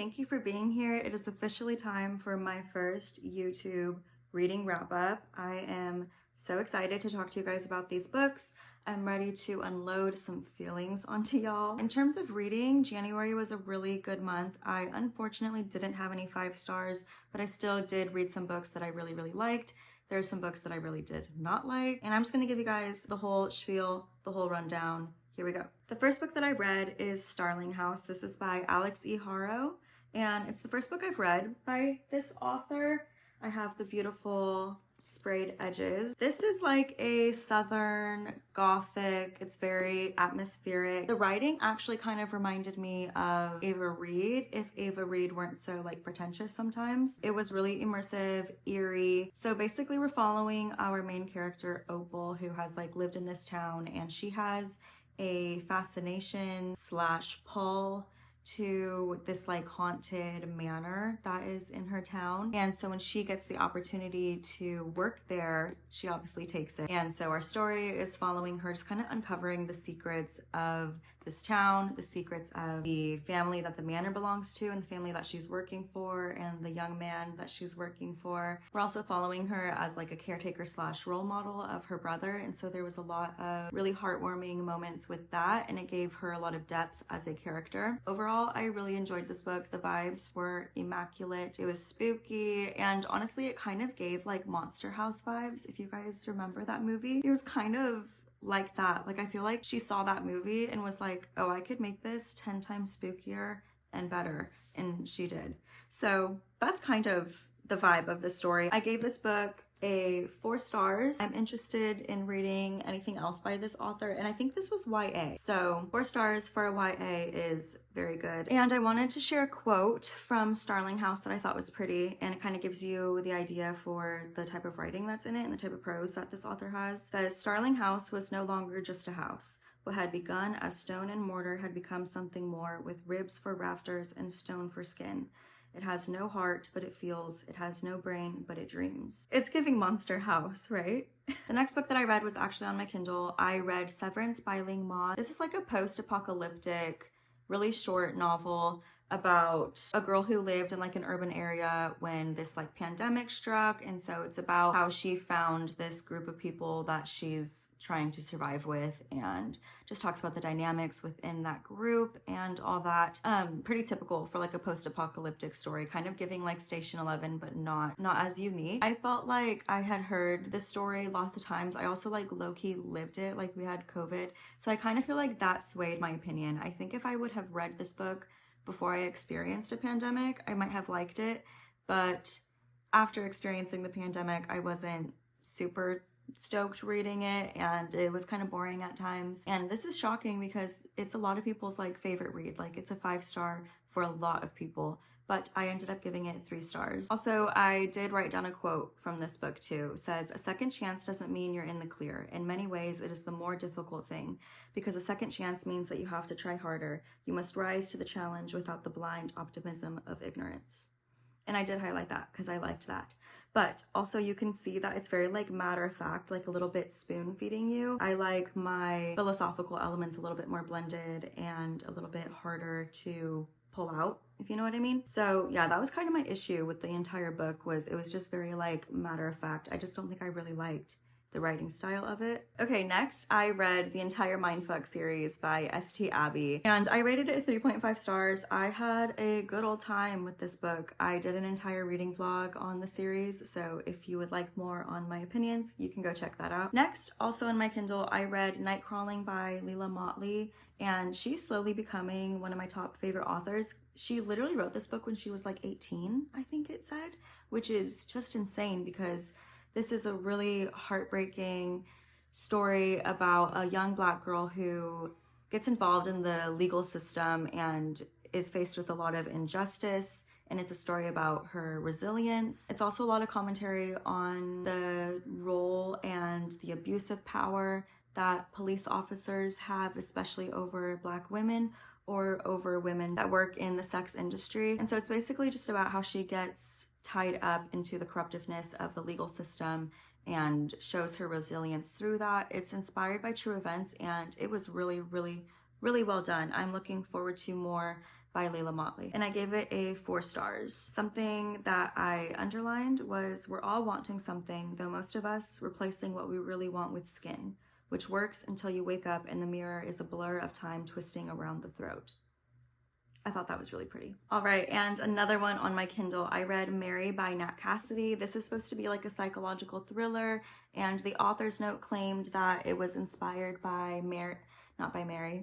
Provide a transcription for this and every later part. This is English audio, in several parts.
thank you for being here. It is officially time for my first YouTube reading wrap up. I am so excited to talk to you guys about these books. I'm ready to unload some feelings onto y'all. In terms of reading, January was a really good month. I unfortunately didn't have any 5 stars, but I still did read some books that I really liked. There's some books that I really did not like, and I'm just gonna give you guys the whole spiel, the whole rundown. Here we go. The first book that I read is Starling House. This is by Alex E. Haro, and it's the first book I've read by this author. I have the beautiful sprayed edges. This is like a southern gothic. It's very atmospheric. The writing actually kind of reminded me of Ava Reed, if Ava Reed weren't so like pretentious sometimes. It was really immersive, eerie. So basically we're following our main character Opal, who has like lived in this town, and she has a fascination / pull to this like haunted manor that is in her town. And so when she gets the opportunity to work there, she obviously takes it. And so our story is following her, just kind of uncovering the secrets of this town, the secrets of the family that the manor belongs to, and the family that she's working for, and the young man that she's working for. We're also following her as like a caretaker / role model of her brother, and so there was a lot of really heartwarming moments with that, and it gave her a lot of depth as a character. Overall, I really enjoyed this book. The vibes were immaculate. It was spooky, and honestly it kind of gave like Monster House vibes, if you guys remember that movie. It was kind of like that. Like I feel like she saw that movie and was like, oh, I could make this 10 times spookier and better, and she did. So that's kind of the vibe of the story. I gave this book a 4 stars. I'm interested in reading anything else by this author, and I think this was YA. So 4 stars for a YA is very good. And I wanted to share a quote from Starling House that I thought was pretty, and it kind of gives you the idea for the type of writing that's in it and the type of prose that this author has. It says, Starling House was no longer just a house. What had begun as stone and mortar had become something more, with ribs for rafters and stone for skin. It has no heart, but it feels. It has no brain, but it dreams. It's giving Monster House, right? The next book that I read was actually on my Kindle. I read Severance by Ling Ma. This is like a post-apocalyptic, really short novel about a girl who lived in like an urban area when this like pandemic struck. And so it's about how she found this group of people that she's trying to survive with, and just talks about the dynamics within that group and all that. Pretty typical for like a post-apocalyptic story, kind of giving like Station 11, but not as unique. I felt like I had heard this story lots of times. I also like low-key lived it, like we had COVID. So I kind of feel like that swayed my opinion. I think if I would have read this book before I experienced a pandemic, I might have liked it. But after experiencing the pandemic, I wasn't super stoked reading it, and it was kind of boring at times. And this is shocking because it's a lot of people's like favorite read. Like it's a 5 star for a lot of people, but I ended up giving it 3 stars. Also, I did write down a quote from this book too. It says, a second chance doesn't mean you're in the clear. In many ways, it is the more difficult thing, because a second chance means that you have to try harder. You must rise to the challenge without the blind optimism of ignorance. And I did highlight that because I liked that. But also you can see that it's very like matter of fact, like a little bit spoon feeding you. I like my philosophical elements a little bit more blended and a little bit harder to pull out, if you know what I mean. So yeah, that was kind of my issue with the entire book, was it was just very like matter of fact. I just don't think I really liked the writing style of it. Okay, next I read the entire Mindfuck series by St. Abbey, and I rated it 3.5 stars. I had a good old time with this book. I did an entire reading vlog on the series, so if you would like more on my opinions, you can go check that out. Next, also in my Kindle, I read Nightcrawling by Leila Motley, and she's slowly becoming one of my top favorite authors. She literally wrote this book when she was like 18, I think it said, which is just insane because this is a really heartbreaking story about a young Black girl who gets involved in the legal system and is faced with a lot of injustice, and it's a story about her resilience. It's also a lot of commentary on the role and the abuse of power that police officers have, especially over Black women or over women that work in the sex industry. And so it's basically just about how she gets tied up into the corruptiveness of the legal system and shows her resilience through that. It's inspired by true events, and it was really well done. I'm looking forward to more by Layla Motley, and I gave it a 4 stars. Something that I underlined was, we're all wanting something, though most of us replacing what we really want with skin, which works until you wake up and the mirror is a blur of time twisting around the throat. I thought that was really pretty. All right, and another one on my Kindle, I read Mary by Nat Cassidy. This is supposed to be like a psychological thriller, and the author's note claimed that it was inspired by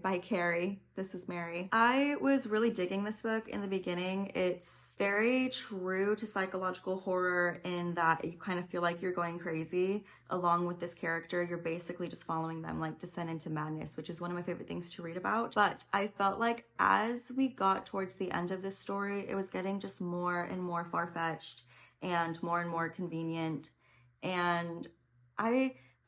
by Carrie. This is Mary. I was really digging this book in the beginning. It's very true to psychological horror in that you kind of feel like you're going crazy along with this character. You're basically just following them like descend into madness, which is one of my favorite things to read about. But I felt like as we got towards the end of this story, it was getting just more and more far-fetched and more convenient. And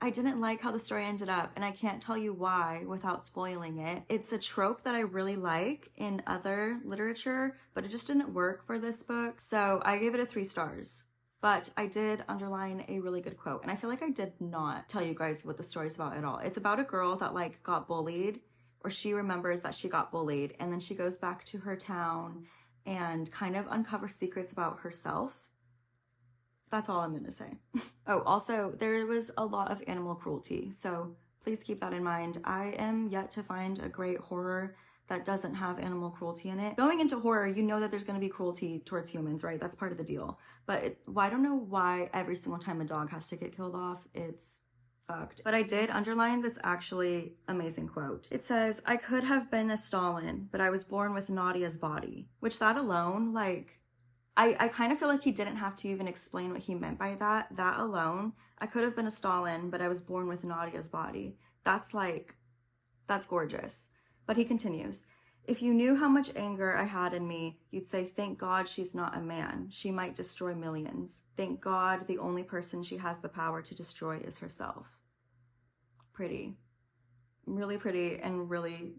I didn't like how the story ended up, and I can't tell you why without spoiling it. It's a trope that I really like in other literature, but it just didn't work for this book. So I gave it a 3 stars. But I did underline a really good quote, and I feel like I did not tell you guys what the story's about at all. It's about a girl that like got bullied, or she remembers that she got bullied, and then she goes back to her town and kind of uncovers secrets about herself. That's all I'm gonna say. Oh, also, there was a lot of animal cruelty, so please keep that in mind. I am yet to find a great horror that doesn't have animal cruelty in it. Going into horror, you know that there's gonna be cruelty towards humans, right? That's part of the deal. But I don't know why every single time a dog has to get killed off, it's fucked. But I did underline this actually amazing quote. It says, "I could have been a Stalin, but I was born with Nadia's body." Which that alone, like, I kind of feel like he didn't have to even explain what he meant by that. That alone, I could have been a Stalin, but I was born with Nadia's body. That's gorgeous. But he continues, "If you knew how much anger I had in me, you'd say, thank God she's not a man. She might destroy millions. Thank God the only person she has the power to destroy is herself." Pretty. Really pretty and really,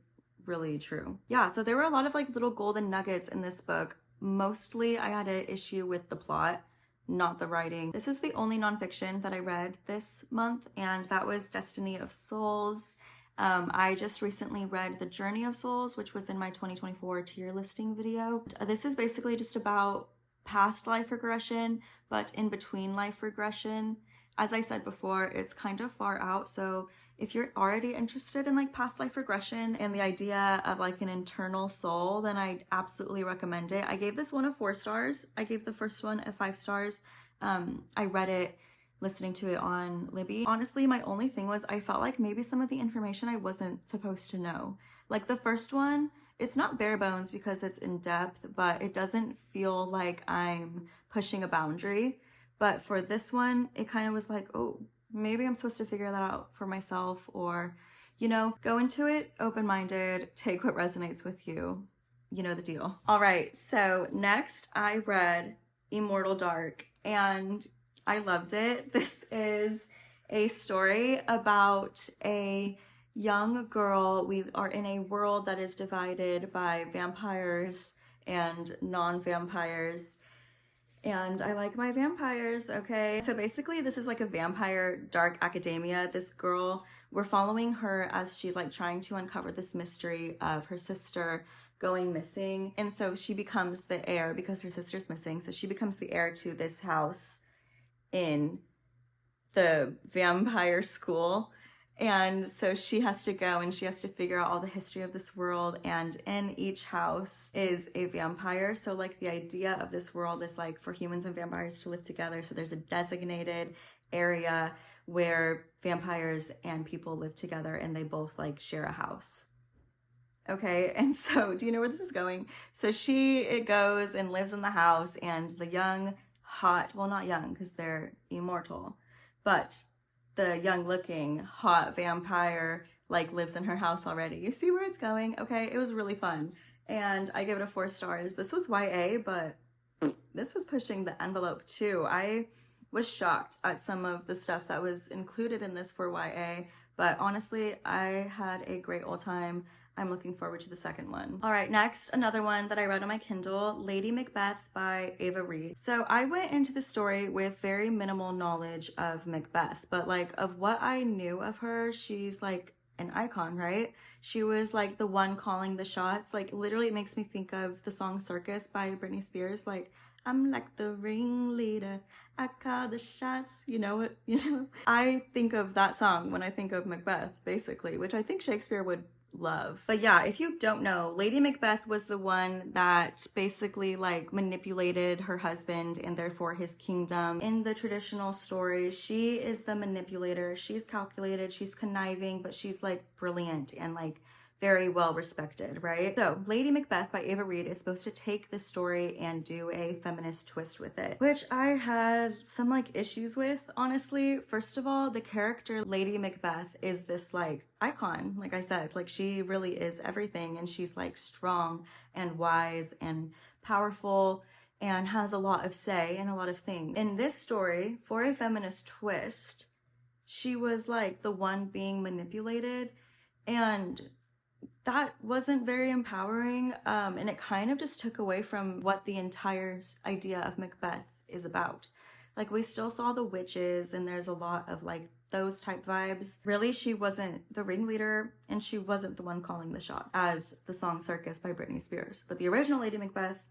really true. Yeah, so there were a lot of like little golden nuggets in this book. Mostly I had an issue with the plot, not the writing. This is the only nonfiction that I read this month, and that was Destiny of Souls. I just recently read The Journey of Souls, which was in my 2024 tier listing video. This is basically just about past life regression, but in between life regression. As I said before, it's kind of far out, so if you're already interested in like past life regression and the idea of like an internal soul, then I absolutely recommend it. I gave this one a 4 stars. I gave the first one a 5 stars. I read it listening to it on Libby. Honestly, my only thing was I felt like maybe some of the information I wasn't supposed to know. Like the first one, it's not bare bones because it's in depth, but it doesn't feel like I'm pushing a boundary. But for this one, it kind of was like, oh, maybe I'm supposed to figure that out for myself, or, you know, go into it open-minded, take what resonates with you. You know the deal. All right, so next I read Immortal Dark, and I loved it. This is a story about a young girl. We are in a world that is divided by vampires and non-vampires. And I like my vampires, okay? So basically this is like a vampire dark academia. This girl, we're following her as she's like trying to uncover this mystery of her sister going missing. And so she becomes the heir because her sister's missing. So she becomes the heir to this house in the vampire school. And so she has to go and she has to figure out all the history of this world, and in each house is a vampire. So like the idea of this world is like for humans and vampires to live together. So there's a designated area where vampires and people live together and they both like share a house. Okay, and so do you know where this is going? So it goes and lives in the house, and the young, hot, well not young because they're immortal, but the young looking hot vampire like lives in her house already. You see where it's going? Okay, it was really fun. And I give it a 4 stars. This was YA, but this was pushing the envelope too. I was shocked at some of the stuff that was included in this for YA, but honestly, I had a great old time. I'm looking forward to the second one. All right, next, another one that I read on my Kindle, Lady Macbeth by Ava Reid. So I went into the story with very minimal knowledge of Macbeth, but like of what I knew of her, she's like an icon, right? She was like the one calling the shots. Like literally it makes me think of the song Circus by Britney Spears. Like, I'm like the ringleader, I call the shots, you know what, you know? I think of that song when I think of Macbeth, basically, which I think Shakespeare would love. But yeah, if you don't know, Lady Macbeth was the one that basically like manipulated her husband and therefore his kingdom. In the traditional story, she is the manipulator. She's calculated, she's conniving, but she's like brilliant and like very well respected, right? So Lady Macbeth by Ava Reid is supposed to take this story and do a feminist twist with it, which I had some like issues with, honestly. First of all, the character Lady Macbeth is this like icon, like I said, like she really is everything, and she's like strong and wise and powerful and has a lot of say and a lot of things. In this story, for a feminist twist, she was like the one being manipulated, and that wasn't very empowering, and it kind of just took away from what the entire idea of Macbeth is about. Like, we still saw the witches, and there's a lot of like those type vibes. Really, she wasn't the ringleader, and she wasn't the one calling the shots, as the song Circus by Britney Spears. But the original Lady Macbeth,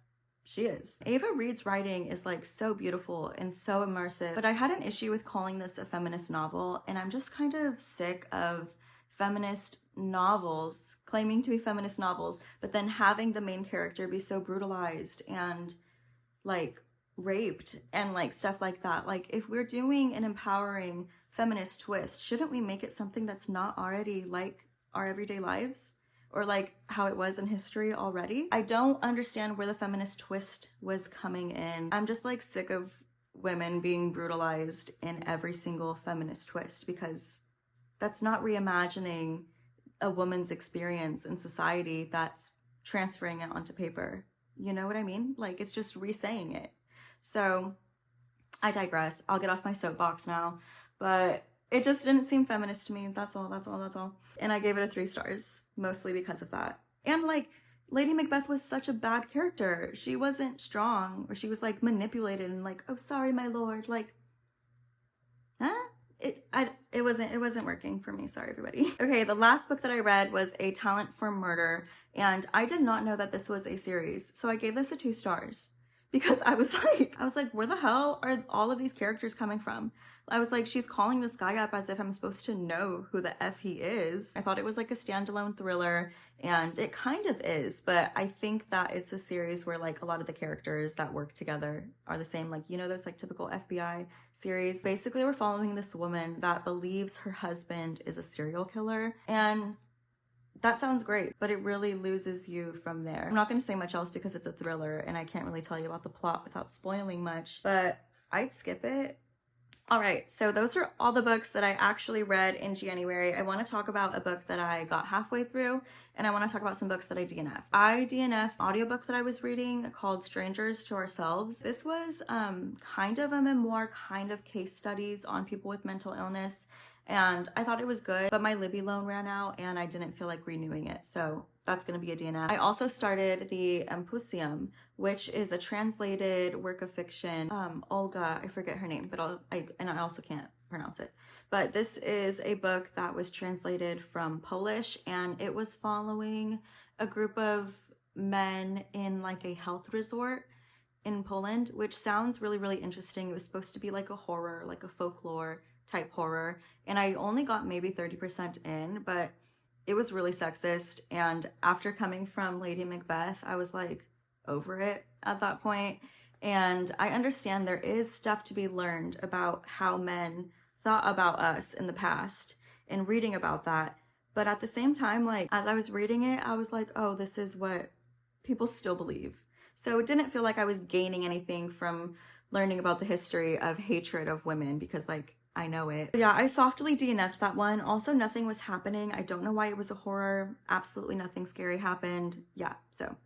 she is. Ava Reid's writing is like so beautiful and so immersive, but I had an issue with calling this a feminist novel, and I'm just kind of sick of feminist novels claiming to be feminist novels, but then having the main character be so brutalized and like raped and like stuff like that. Like, if we're doing an empowering feminist twist, shouldn't we make it something that's not already like our everyday lives, or like how it was in history already? I don't understand where the feminist twist was coming in. I'm just like sick of women being brutalized in every single feminist twist, because that's not reimagining a woman's experience in society, that's transferring it onto paper. You know what I mean? Like, it's just re-saying it. So I digress. I'll get off my soapbox now, but it just didn't seem feminist to me. That's all. And I gave it a 3 stars, mostly because of that. And like, Lady Macbeth was such a bad character. She wasn't strong, or she was like manipulated and like, oh, sorry, my lord. Like, huh? It wasn't working for me. Sorry, everybody. Okay, the last book that I read was A Talent for Murder, and I did not know that this was a series, so I gave this a 2 stars, because I was like, where the hell are all of these characters coming from? I was like, she's calling this guy up as if I'm supposed to know who the F he is. I thought it was like a standalone thriller, and it kind of is, but I think that it's a series where like a lot of the characters that work together are the same. Like, you know, those like typical FBI series. Basically, we're following this woman that believes her husband is a serial killer, and that sounds great, but it really loses you from there. I'm not going to say much else because it's a thriller and I can't really tell you about the plot without spoiling much, but I'd skip it. All right, so those are all the books that I actually read in January. I want to talk about a book that I got halfway through, and I want to talk about some books that I DNF. I DNF audiobook that I was reading called Strangers to Ourselves. This was kind of a memoir, kind of case studies on people with mental illness, and I thought it was good, but my Libby loan ran out and I didn't feel like renewing it, so that's going to be a DNF. I also started the Empusium, which is a translated work of fiction. Olga, I forget her name, but I also can't pronounce it. But this is a book that was translated from Polish, and it was following a group of men in like a health resort in Poland, which sounds really, really interesting. It was supposed to be like a horror, like a folklore type horror, and I only got maybe 30% in, but it was really sexist, and after coming from Lady Macbeth, I was like over it at that point. And I understand there is stuff to be learned about how men thought about us in the past and reading about that, but at the same time, like, as I was reading it, I was like, oh, this is what people still believe. So it didn't feel like I was gaining anything from learning about the history of hatred of women, because like, I know it. But yeah, I softly DNF'd that one. Also, nothing was happening. I don't know why it was a horror. Absolutely nothing scary happened. Yeah, so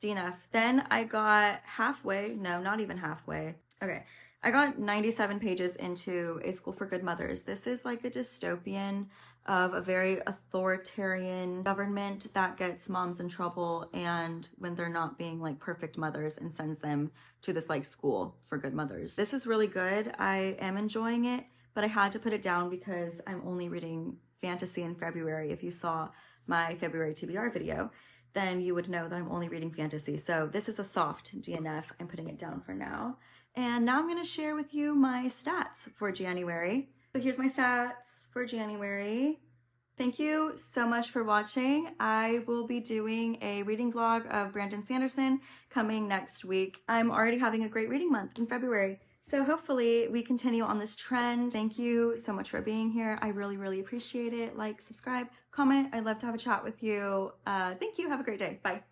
DNF. Then I got halfway. No, not even halfway. Okay, I got 97 pages into A School for Good Mothers. This is like a dystopian of a very authoritarian government that gets moms in trouble and when they're not being like perfect mothers, and sends them to this like school for good mothers. This is really good. I am enjoying it, but I had to put it down because I'm only reading fantasy in February. If you saw my February TBR video, then you would know that I'm only reading fantasy. So this is a soft DNF. I'm putting it down for now. And now I'm going to share with you my stats for January. So here's my stats for January. Thank you so much for watching. I will be doing a reading vlog of Brandon Sanderson coming next week. I'm already having a great reading month in February, so hopefully we continue on this trend. Thank you so much for being here. I really, really appreciate it. Like, subscribe, comment. I'd love to have a chat with you. Thank you. Have a great day. Bye.